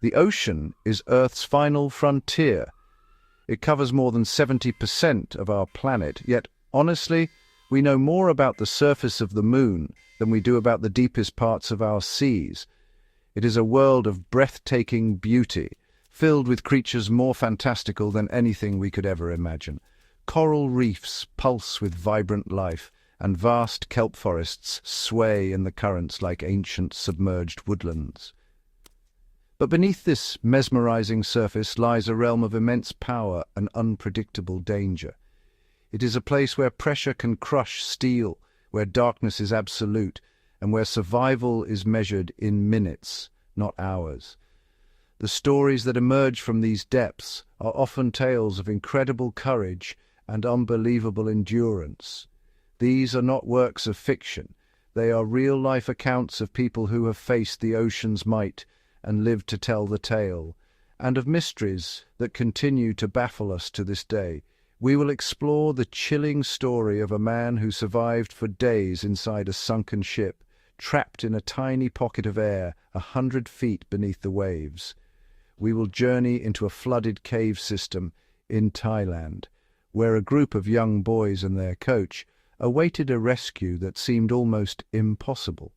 The ocean is Earth's final frontier. It covers more than 70% of our planet, yet, honestly, we know more about the surface of the moon than we do about the deepest parts of our seas. It is a world of breathtaking beauty, filled with creatures more fantastical than anything we could ever imagine. Coral reefs pulse with vibrant life, and vast kelp forests sway in the currents like ancient submerged woodlands. But beneath this mesmerizing surface lies a realm of immense power and unpredictable danger. It is a place where pressure can crush steel, where darkness is absolute, and where survival is measured in minutes, not hours. The stories that emerge from these depths are often tales of incredible courage and unbelievable endurance. These are not works of fiction. They are real-life accounts of people who have faced the ocean's might and lived to tell the tale, and of mysteries that continue to baffle us to this day. We will explore the chilling story of a man who survived for days inside a sunken ship, trapped in a tiny pocket of air 100 feet beneath the waves. We will journey into a flooded cave system in Thailand, where a group of young boys and their coach awaited a rescue that seemed almost impossible.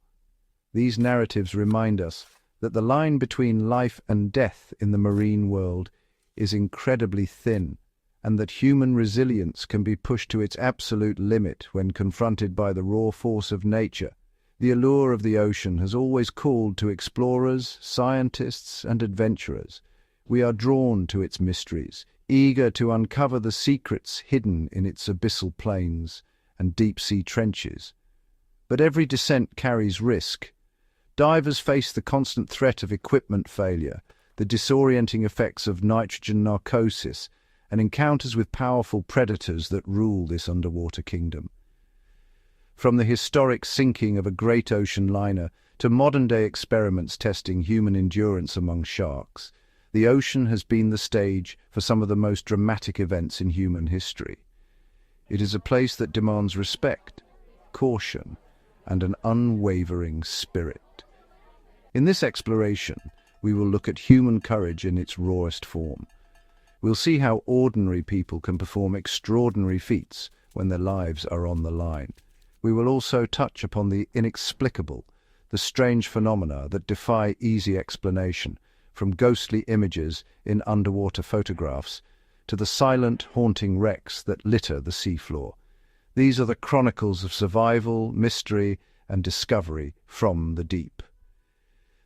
These narratives remind us that the line between life and death in the marine world is incredibly thin, and that human resilience can be pushed to its absolute limit when confronted by the raw force of nature. The allure of the ocean has always called to explorers, scientists, and adventurers. We are drawn to its mysteries, eager to uncover the secrets hidden in its abyssal plains and deep-sea trenches. But every descent carries risk. Divers face the constant threat of equipment failure, the disorienting effects of nitrogen narcosis, and encounters with powerful predators that rule this underwater kingdom. From the historic sinking of a great ocean liner to modern-day experiments testing human endurance among sharks, the ocean has been the stage for some of the most dramatic events in human history. It is a place that demands respect, caution, and an unwavering spirit. In this exploration, we will look at human courage in its rawest form. We'll see how ordinary people can perform extraordinary feats when their lives are on the line. We will also touch upon the inexplicable, the strange phenomena that defy easy explanation, from ghostly images in underwater photographs to the silent, haunting wrecks that litter the seafloor. These are the chronicles of survival, mystery, and discovery from the deep.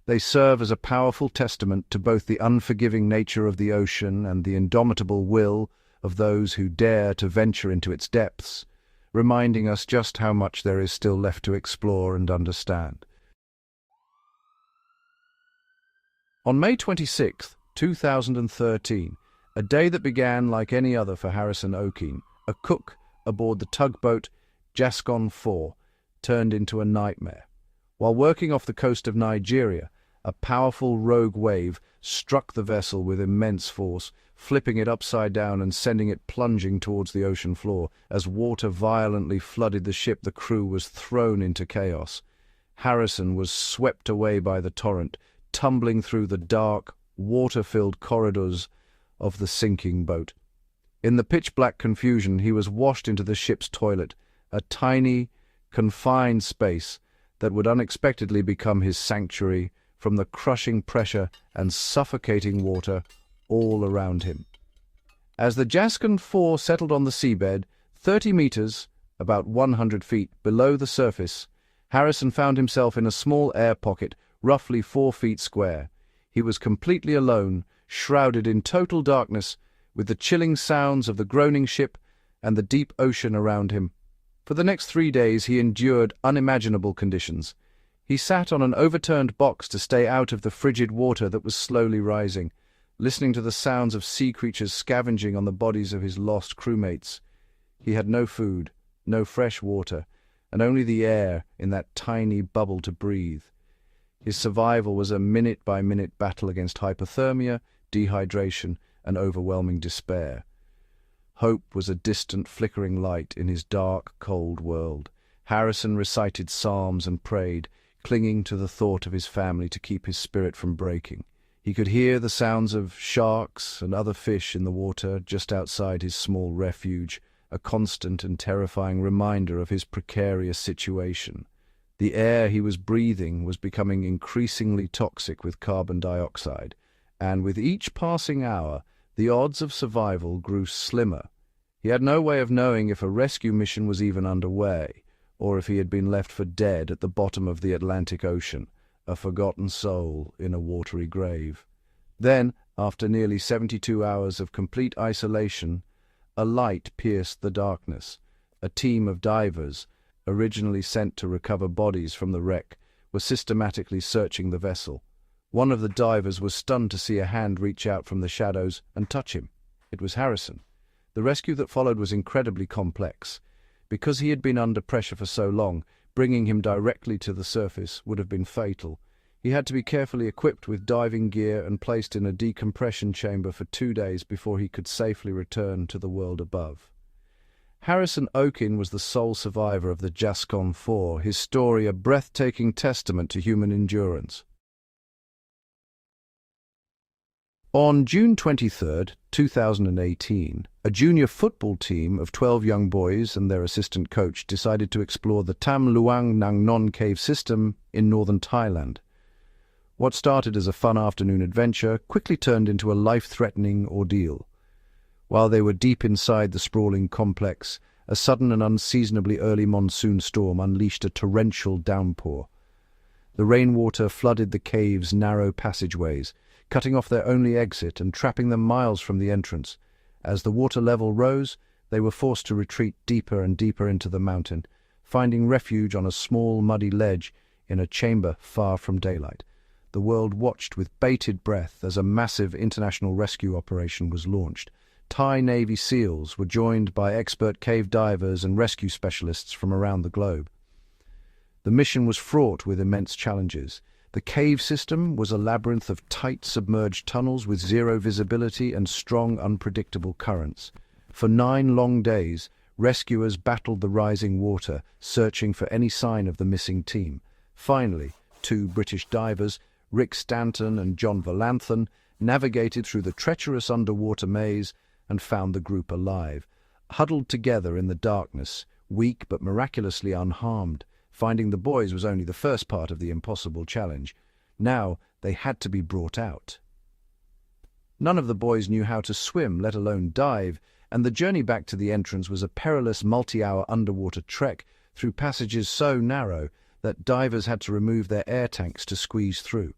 They serve as a powerful testament to both the unforgiving nature of the ocean and the indomitable will of those who dare to venture into its depths, reminding us just how much there is still left to explore and understand. On May 26, 2013, a day that began like any other for Harrison Okene, a cook aboard the tugboat Jascon 4, turned into a nightmare. While working off the coast of Nigeria, a powerful rogue wave struck the vessel with immense force, flipping it upside down and sending it plunging towards the ocean floor. As water violently flooded the ship, the crew was thrown into chaos. Harrison was swept away by the torrent, tumbling through the dark, water-filled corridors of the sinking boat. In the pitch-black confusion, he was washed into the ship's toilet, a tiny, confined space that would unexpectedly become his sanctuary from the crushing pressure and suffocating water all around him. As the Jascon 4 settled on the seabed, 30 meters, about 100 feet, below the surface, Harrison found himself in a small air pocket, roughly 4 feet square. He was completely alone, shrouded in total darkness, with the chilling sounds of the groaning ship and the deep ocean around him. For the next 3 days he endured unimaginable conditions. He sat on an overturned box to stay out of the frigid water that was slowly rising, listening to the sounds of sea creatures scavenging on the bodies of his lost crewmates. He had no food, no fresh water, and only the air in that tiny bubble to breathe. His survival was a minute-by-minute battle against hypothermia, dehydration, and overwhelming despair. Hope was a distant, flickering light in his dark, cold world. Harrison recited psalms and prayed, clinging to the thought of his family to keep his spirit from breaking. He could hear the sounds of sharks and other fish in the water just outside his small refuge, a constant and terrifying reminder of his precarious situation. The air he was breathing was becoming increasingly toxic with carbon dioxide, and with each passing hour, the odds of survival grew slimmer. He had no way of knowing if a rescue mission was even underway, or if he had been left for dead at the bottom of the Atlantic Ocean, a forgotten soul in a watery grave. Then, after nearly 72 hours of complete isolation, a light pierced the darkness. A team of divers, originally sent to recover bodies from the wreck, were systematically searching the vessel. One of the divers was stunned to see a hand reach out from the shadows and touch him. It was Harrison. The rescue that followed was incredibly complex. Because he had been under pressure for so long, bringing him directly to the surface would have been fatal. He had to be carefully equipped with diving gear and placed in a decompression chamber for 2 days before he could safely return to the world above. Harrison Okene was the sole survivor of the Gascon 4, his story a breathtaking testament to human endurance. On June 23, 2018, a junior football team of 12 young boys and their assistant coach decided to explore the Tam Luang Nang Non cave system in northern Thailand. What started as a fun afternoon adventure quickly turned into a life-threatening ordeal. While they were deep inside the sprawling complex, a sudden and unseasonably early monsoon storm unleashed a torrential downpour. The rainwater flooded the cave's narrow passageways, cutting off their only exit and trapping them miles from the entrance. As the water level rose, they were forced to retreat deeper and deeper into the mountain, finding refuge on a small muddy ledge in a chamber far from daylight. The world watched with bated breath as a massive international rescue operation was launched. Thai Navy SEALs were joined by expert cave divers and rescue specialists from around the globe. The mission was fraught with immense challenges. The cave system was a labyrinth of tight submerged tunnels with zero visibility and strong, unpredictable currents. For 9 long days, rescuers battled the rising water, searching for any sign of the missing team. Finally, 2 British divers, Rick Stanton and John Valanthan, navigated through the treacherous underwater maze and found the group alive, huddled together in the darkness, weak but miraculously unharmed. Finding the boys was only the first part of the impossible challenge. Now they had to be brought out. None of the boys knew how to swim, let alone dive, and the journey back to the entrance was a perilous multi-hour underwater trek through passages so narrow that divers had to remove their air tanks to squeeze through.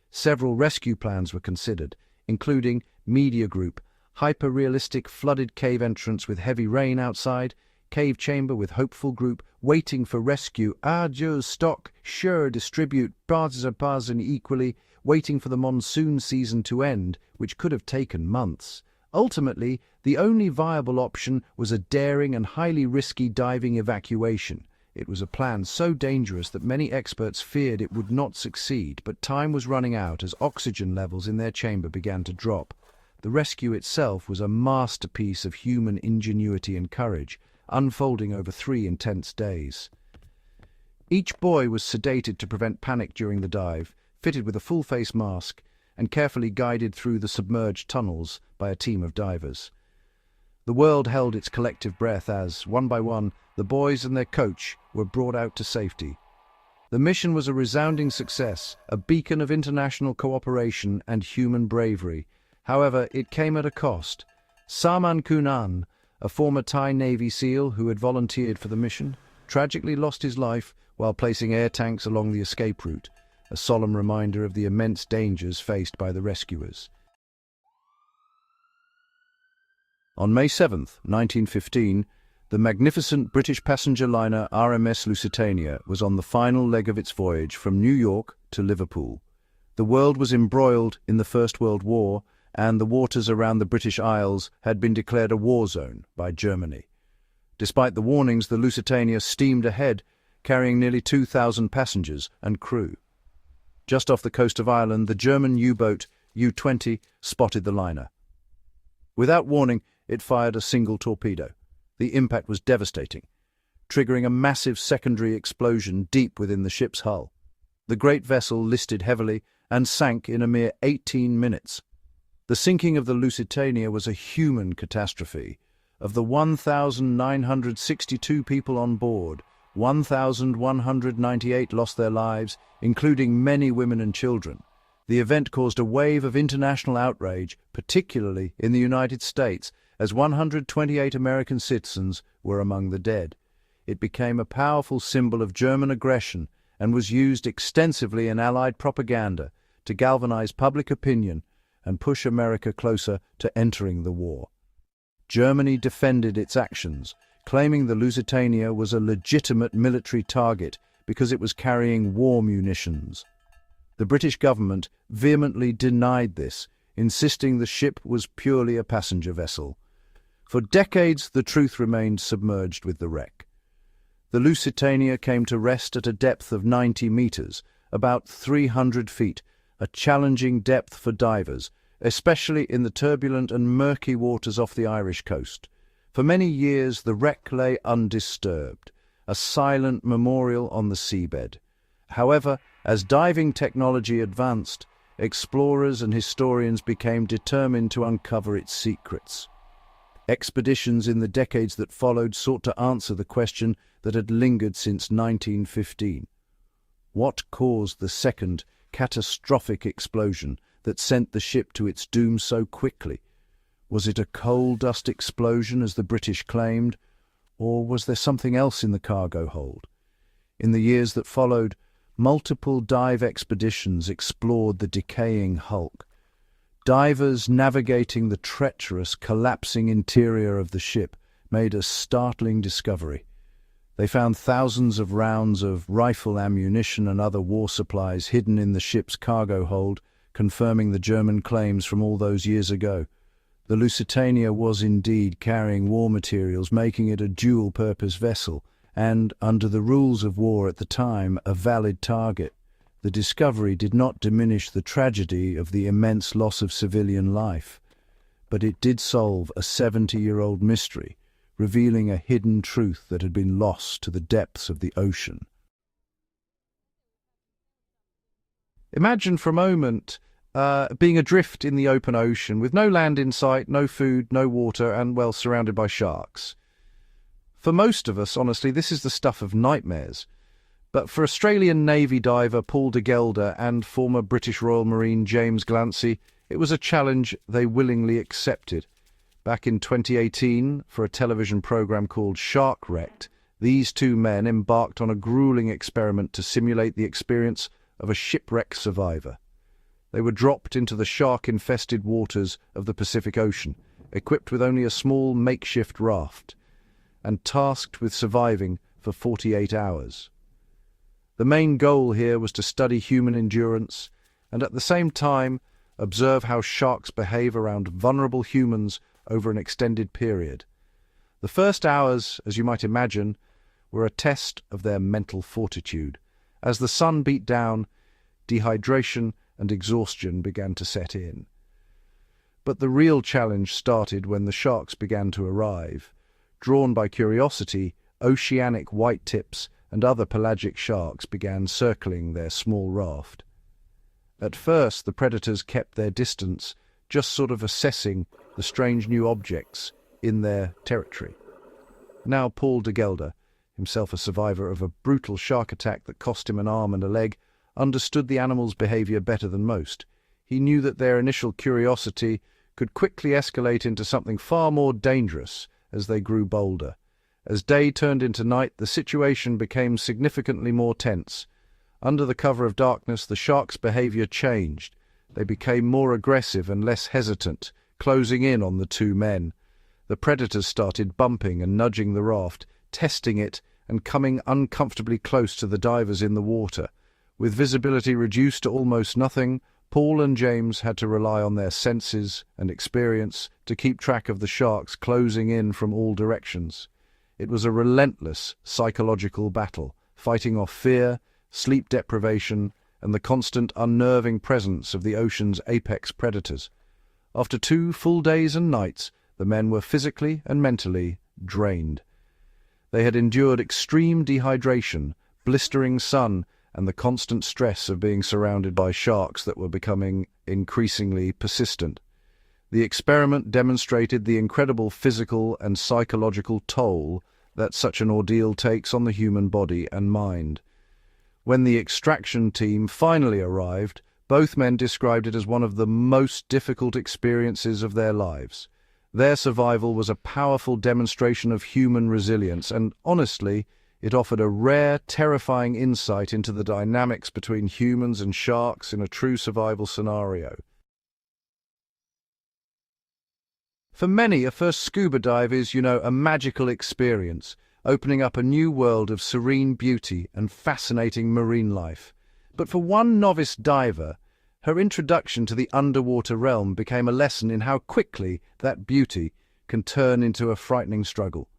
Several rescue plans were considered, including media group, hyper-realistic flooded cave entrance with heavy rain outside, cave chamber with hopeful group, waiting for rescue, adieu stock, sure distribute, parts equally, waiting for the monsoon season to end, which could have taken months. Ultimately, the only viable option was a daring and highly risky diving evacuation. It was a plan so dangerous that many experts feared it would not succeed, but time was running out as oxygen levels in their chamber began to drop. The rescue itself was a masterpiece of human ingenuity and courage, unfolding over 3 intense days. Each boy was sedated to prevent panic during the dive, fitted with a full-face mask, and carefully guided through the submerged tunnels by a team of divers. The world held its collective breath as, one by one, the boys and their coach were brought out to safety. The mission was a resounding success, a beacon of international cooperation and human bravery. However, it came at a cost. Saman Kunan, a former Thai Navy SEAL who had volunteered for the mission, tragically lost his life while placing air tanks along the escape route, a solemn reminder of the immense dangers faced by the rescuers. On May 7, 1915, the magnificent British passenger liner RMS Lusitania was on the final leg of its voyage from New York to Liverpool. The world was embroiled in the First World War, and the waters around the British Isles had been declared a war zone by Germany. Despite the warnings, the Lusitania steamed ahead, carrying nearly 2,000 passengers and crew. Just off the coast of Ireland, the German U-boat U-20 spotted the liner. Without warning, it fired a single torpedo. The impact was devastating, triggering a massive secondary explosion deep within the ship's hull. The great vessel listed heavily and sank in a mere 18 minutes. The sinking of the Lusitania was a human catastrophe. Of the 1,962 people on board, 1,198 lost their lives, including many women and children. The event caused a wave of international outrage, particularly in the United States, as 128 American citizens were among the dead. It became a powerful symbol of German aggression and was used extensively in Allied propaganda to galvanize public opinion and push America closer to entering the war. Germany defended its actions, claiming the Lusitania was a legitimate military target because it was carrying war munitions. The British government vehemently denied this, insisting the ship was purely a passenger vessel. For decades, the truth remained submerged with the wreck. The Lusitania came to rest at a depth of 90 meters, about 300 feet, a challenging depth for divers, especially in the turbulent and murky waters off the Irish coast. For many years, the wreck lay undisturbed, a silent memorial on the seabed. However, as diving technology advanced, explorers and historians became determined to uncover its secrets. Expeditions in the decades that followed sought to answer the question that had lingered since 1915. What caused the second catastrophic explosion that sent the ship to its doom so quickly? Was it a coal dust explosion, as the British claimed, or was there something else in the cargo hold? In the years that followed, multiple dive expeditions explored the decaying hulk. Divers navigating the treacherous, collapsing interior of the ship made a startling discovery. They found thousands of rounds of rifle ammunition and other war supplies hidden in the ship's cargo hold, confirming the German claims from all those years ago. The Lusitania was indeed carrying war materials, making it a dual-purpose vessel, and, under the rules of war at the time, a valid target. The discovery did not diminish the tragedy of the immense loss of civilian life, but it did solve a 70-year-old mystery, revealing a hidden truth that had been lost to the depths of the ocean. Imagine for a moment being adrift in the open ocean with no land in sight, no food, no water, and, well, surrounded by sharks. For most of us, honestly, this is the stuff of nightmares. But for Australian Navy diver Paul de Gelder and former British Royal Marine James Glancy, it was a challenge they willingly accepted. Back in 2018, for a television program called Sharkwrecked, these two men embarked on a grueling experiment to simulate the experience of a shipwreck survivor. They were dropped into the shark-infested waters of the Pacific Ocean, equipped with only a small makeshift raft, and tasked with surviving for 48 hours. The main goal here was to study human endurance and at the same time observe how sharks behave around vulnerable humans over an extended period. The first hours, as you might imagine, were a test of their mental fortitude. As the sun beat down, dehydration and exhaustion began to set in. But the real challenge started when the sharks began to arrive. Drawn by curiosity, oceanic whitetips and other pelagic sharks began circling their small raft. At first, the predators kept their distance, just sort of assessing the strange new objects in their territory. Now Paul de Gelder, himself a survivor of a brutal shark attack that cost him an arm and a leg, understood the animals' behavior better than most. He knew that their initial curiosity could quickly escalate into something far more dangerous as they grew bolder. As day turned into night, the situation became significantly more tense. Under the cover of darkness, the sharks' behavior changed. They became more aggressive and less hesitant, closing in on the two men. The predators started bumping and nudging the raft, testing it and coming uncomfortably close to the divers in the water. With visibility reduced to almost nothing, Paul and James had to rely on their senses and experience to keep track of the sharks closing in from all directions. It was a relentless psychological battle, fighting off fear, sleep deprivation, and the constant unnerving presence of the ocean's apex predators. After 2 full days and nights, the men were physically and mentally drained. They had endured extreme dehydration, blistering sun, and the constant stress of being surrounded by sharks that were becoming increasingly persistent. The experiment demonstrated the incredible physical and psychological toll that such an ordeal takes on the human body and mind. When the extraction team finally arrived, both men described it as one of the most difficult experiences of their lives. Their survival was a powerful demonstration of human resilience, and honestly, it offered a rare, terrifying insight into the dynamics between humans and sharks in a true survival scenario. For many, a first scuba dive is, a magical experience, opening up a new world of serene beauty and fascinating marine life. But for one novice diver, her introduction to the underwater realm became a lesson in how quickly that beauty can turn into a frightening struggle.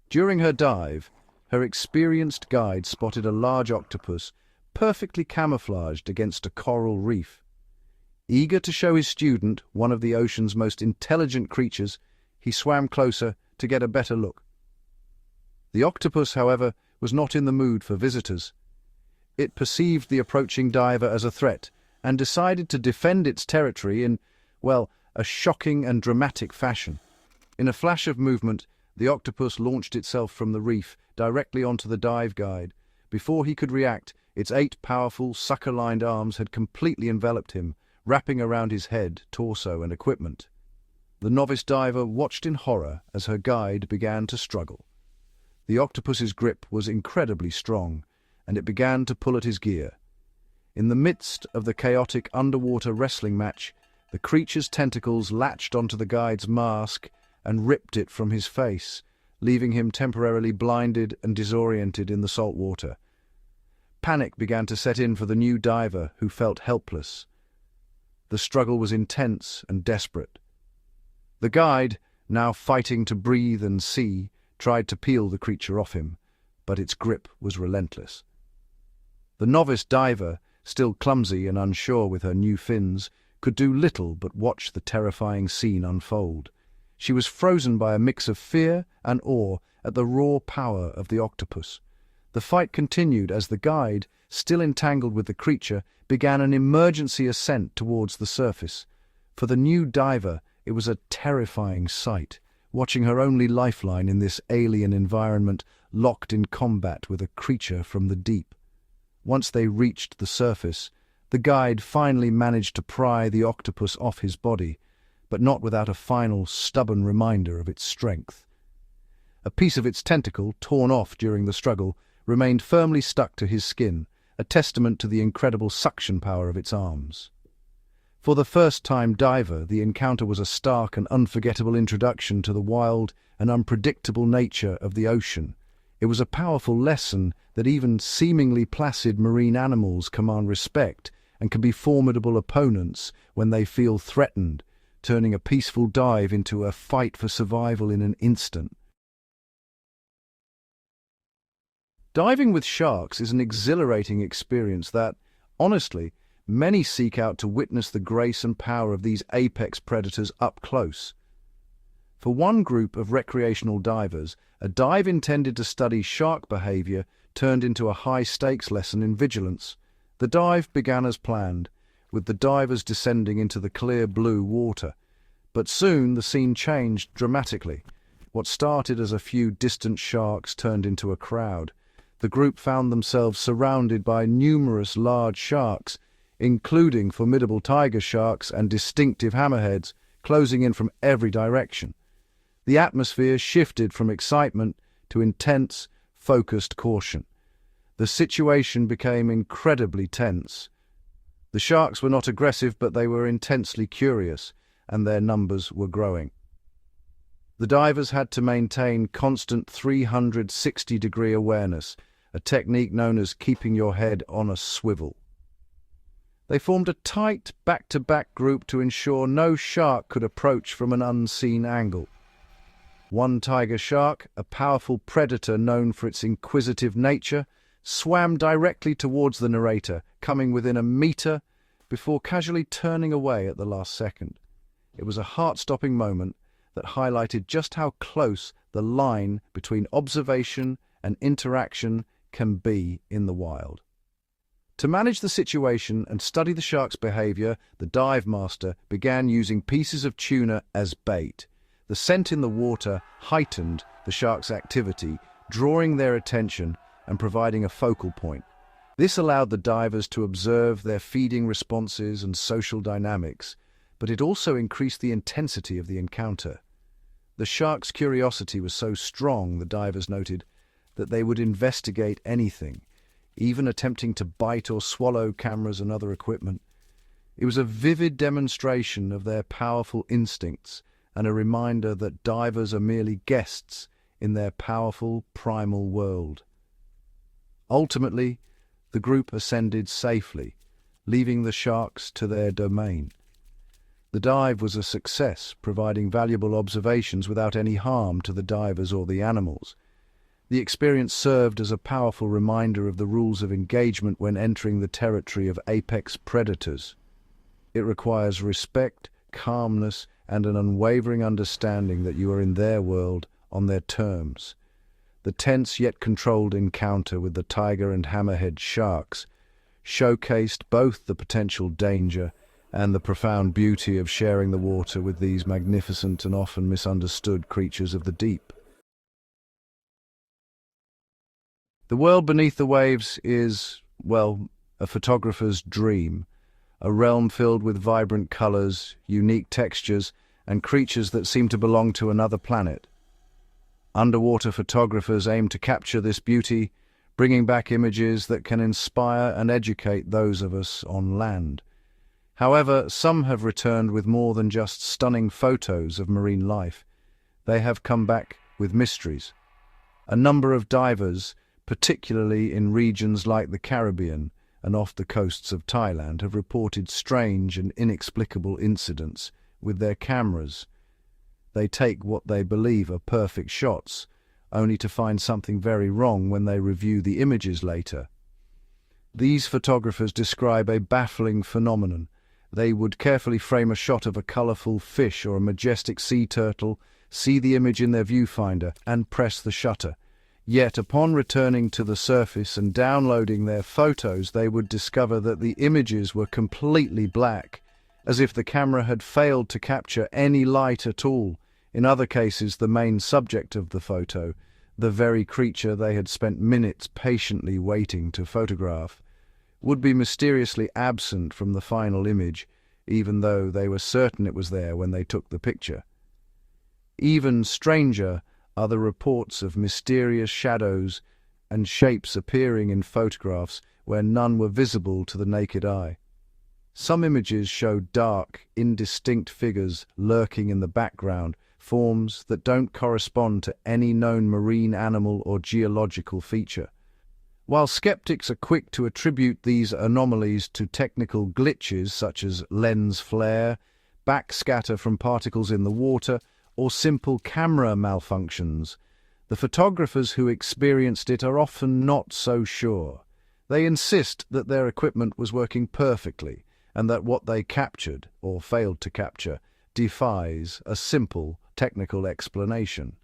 During her dive, her experienced guide spotted a large octopus perfectly camouflaged against a coral reef. Eager to show his student one of the ocean's most intelligent creatures, he swam closer to get a better look. The octopus, however, was not in the mood for visitors. It perceived the approaching diver as a threat and decided to defend its territory in, a shocking and dramatic fashion. In a flash of movement, the octopus launched itself from the reef directly onto the dive guide. Before he could react, its 8 powerful, sucker-lined arms had completely enveloped him, wrapping around his head, torso, and equipment. The novice diver watched in horror as her guide began to struggle. The octopus's grip was incredibly strong, and it began to pull at his gear. In the midst of the chaotic underwater wrestling match, the creature's tentacles latched onto the guide's mask and ripped it from his face, leaving him temporarily blinded and disoriented in the salt water. Panic began to set in for the new diver, who felt helpless. The struggle was intense and desperate. The guide, now fighting to breathe and see, tried to peel the creature off him, but its grip was relentless. The novice diver, still clumsy and unsure with her new fins, could do little but watch the terrifying scene unfold. She was frozen by a mix of fear and awe at the raw power of the octopus. The fight continued as the guide, still entangled with the creature, began an emergency ascent towards the surface. For the new diver, it was a terrifying sight, watching her only lifeline in this alien environment locked in combat with a creature from the deep. Once they reached the surface, the guide finally managed to pry the octopus off his body, but not without a final stubborn reminder of its strength. A piece of its tentacle, torn off during the struggle, remained firmly stuck to his skin, a testament to the incredible suction power of its arms. For the first-time diver, the encounter was a stark and unforgettable introduction to the wild and unpredictable nature of the ocean. It was a powerful lesson that even seemingly placid marine animals command respect and can be formidable opponents when they feel threatened, turning a peaceful dive into a fight for survival in an instant. Diving with sharks is an exhilarating experience that, honestly, many seek out to witness the grace and power of these apex predators up close. For one group of recreational divers, a dive intended to study shark behavior turned into a high-stakes lesson in vigilance. The dive began as planned, with the divers descending into the clear blue water. But soon the scene changed dramatically. What started as a few distant sharks turned into a crowd. The group found themselves surrounded by numerous large sharks, including formidable tiger sharks and distinctive hammerheads, closing in from every direction. The atmosphere shifted from excitement to intense, focused caution. The situation became incredibly tense. The sharks were not aggressive, but they were intensely curious, and their numbers were growing. The divers had to maintain constant 360-degree awareness, a technique known as keeping your head on a swivel. They formed a tight, back-to-back group to ensure no shark could approach from an unseen angle. One tiger shark, a powerful predator known for its inquisitive nature, swam directly towards the narrator, coming within a meter before casually turning away at the last second. It was a heart-stopping moment that highlighted just how close the line between observation and interaction can be in the wild. To manage the situation and study the shark's behavior, the dive master began using pieces of tuna as bait. The scent in the water heightened the shark's activity, drawing their attention and providing a focal point. This allowed the divers to observe their feeding responses and social dynamics, but it also increased the intensity of the encounter. The shark's curiosity was so strong, the divers noted, that they would investigate anything, even attempting to bite or swallow cameras and other equipment. It was a vivid demonstration of their powerful instincts and a reminder that divers are merely guests in their powerful, primal world. Ultimately, the group ascended safely, leaving the sharks to their domain. The dive was a success, providing valuable observations without any harm to the divers or the animals. The experience served as a powerful reminder of the rules of engagement when entering the territory of apex predators. It requires respect, calmness, and an unwavering understanding that you are in their world on their terms. The tense yet controlled encounter with the tiger and hammerhead sharks showcased both the potential danger and the profound beauty of sharing the water with these magnificent and often misunderstood creatures of the deep. The world beneath the waves is, well, a photographer's dream, a realm filled with vibrant colors, unique textures, and creatures that seem to belong to another planet. Underwater photographers aim to capture this beauty, bringing back images that can inspire and educate those of us on land. However, some have returned with more than just stunning photos of marine life. They have come back with mysteries. A number of divers, particularly in regions like the Caribbean and off the coasts of Thailand, have reported strange and inexplicable incidents with their cameras. They take what they believe are perfect shots, only to find something very wrong when they review the images later. These photographers describe a baffling phenomenon. They would carefully frame a shot of a colorful fish or a majestic sea turtle, see the image in their viewfinder, and press the shutter. Yet upon returning to the surface and downloading their photos, they would discover that the images were completely black, as if the camera had failed to capture any light at all. In other cases, the main subject of the photo, the very creature they had spent minutes patiently waiting to photograph, would be mysteriously absent from the final image, even though they were certain it was there when they took the picture. Even stranger are the reports of mysterious shadows and shapes appearing in photographs where none were visible to the naked eye. Some images show dark, indistinct figures lurking in the background, forms that don't correspond to any known marine animal or geological feature. While skeptics are quick to attribute these anomalies to technical glitches such as lens flare, backscatter from particles in the water, or simple camera malfunctions, the photographers who experienced it are often not so sure. They insist that their equipment was working perfectly and that what they captured, or failed to capture, defies a simple technical explanation.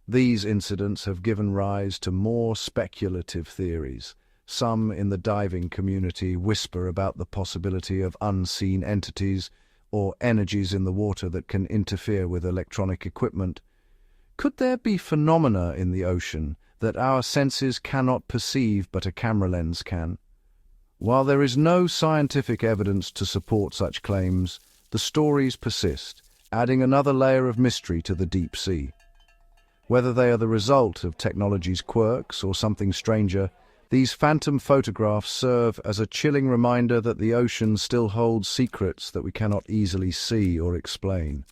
These incidents have given rise to more speculative theories. Some in the diving community whisper about the possibility of unseen entities or energies in the water that can interfere with electronic equipment. Could there be phenomena in the ocean that our senses cannot perceive but a camera lens can? While there is no scientific evidence to support such claims, the stories persist, adding another layer of mystery to the deep sea. Whether they are the result of technology's quirks or something stranger, these phantom photographs serve as a chilling reminder that the ocean still holds secrets that we cannot easily see or explain.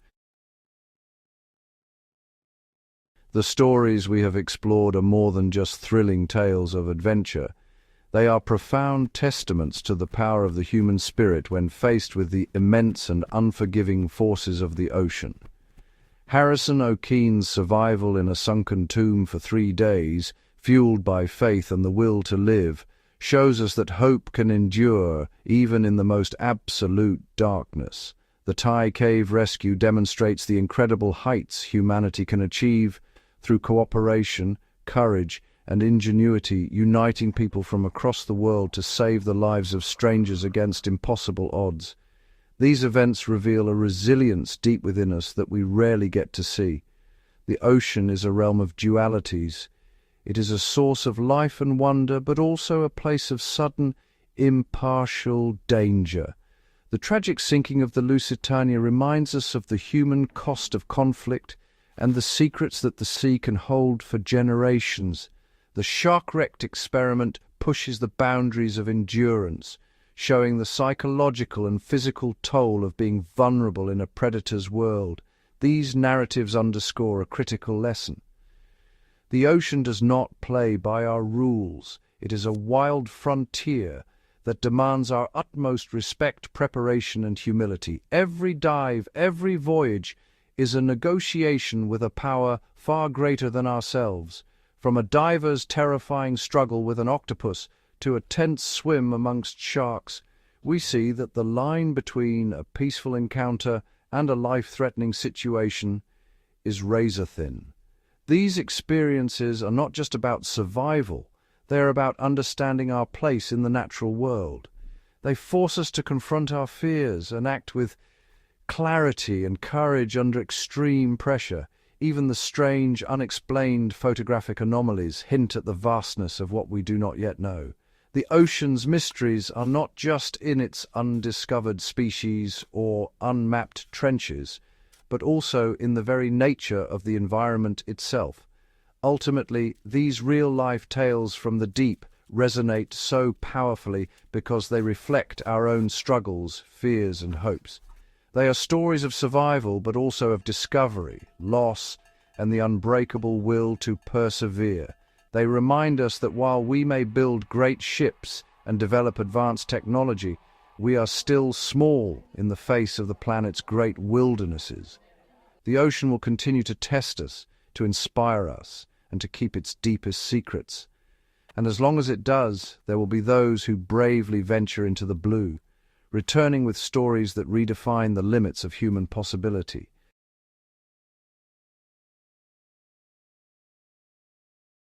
The stories we have explored are more than just thrilling tales of adventure. They are profound testaments to the power of the human spirit when faced with the immense and unforgiving forces of the ocean. Harrison Okene's survival in a sunken tomb for 3 days, fueled by faith and the will to live, shows us that hope can endure even in the most absolute darkness. The Thai cave rescue demonstrates the incredible heights humanity can achieve through cooperation, courage, and ingenuity uniting people from across the world to save the lives of strangers against impossible odds. These events reveal a resilience deep within us that we rarely get to see. The ocean is a realm of dualities. It is a source of life and wonder, but also a place of sudden, impartial danger. The tragic sinking of the Lusitania reminds us of the human cost of conflict and the secrets that the sea can hold for generations. The Sharkwrecked experiment pushes the boundaries of endurance, showing the psychological and physical toll of being vulnerable in a predator's world. These narratives underscore a critical lesson. The ocean does not play by our rules. It is a wild frontier that demands our utmost respect, preparation, and humility. Every dive, every voyage is a negotiation with a power far greater than ourselves. From a diver's terrifying struggle with an octopus to a tense swim amongst sharks, we see that the line between a peaceful encounter and a life-threatening situation is razor-thin. These experiences are not just about survival, they are about understanding our place in the natural world. They force us to confront our fears and act with clarity and courage under extreme pressure. Even the strange, unexplained photographic anomalies hint at the vastness of what we do not yet know. The ocean's mysteries are not just in its undiscovered species or unmapped trenches, but also in the very nature of the environment itself. Ultimately, these real-life tales from the deep resonate so powerfully because they reflect our own struggles, fears, and hopes. They are stories of survival, but also of discovery, loss, and the unbreakable will to persevere. They remind us that while we may build great ships and develop advanced technology, we are still small in the face of the planet's great wildernesses. The ocean will continue to test us, to inspire us, and to keep its deepest secrets. And as long as it does, there will be those who bravely venture into the blue, returning with stories that redefine the limits of human possibility.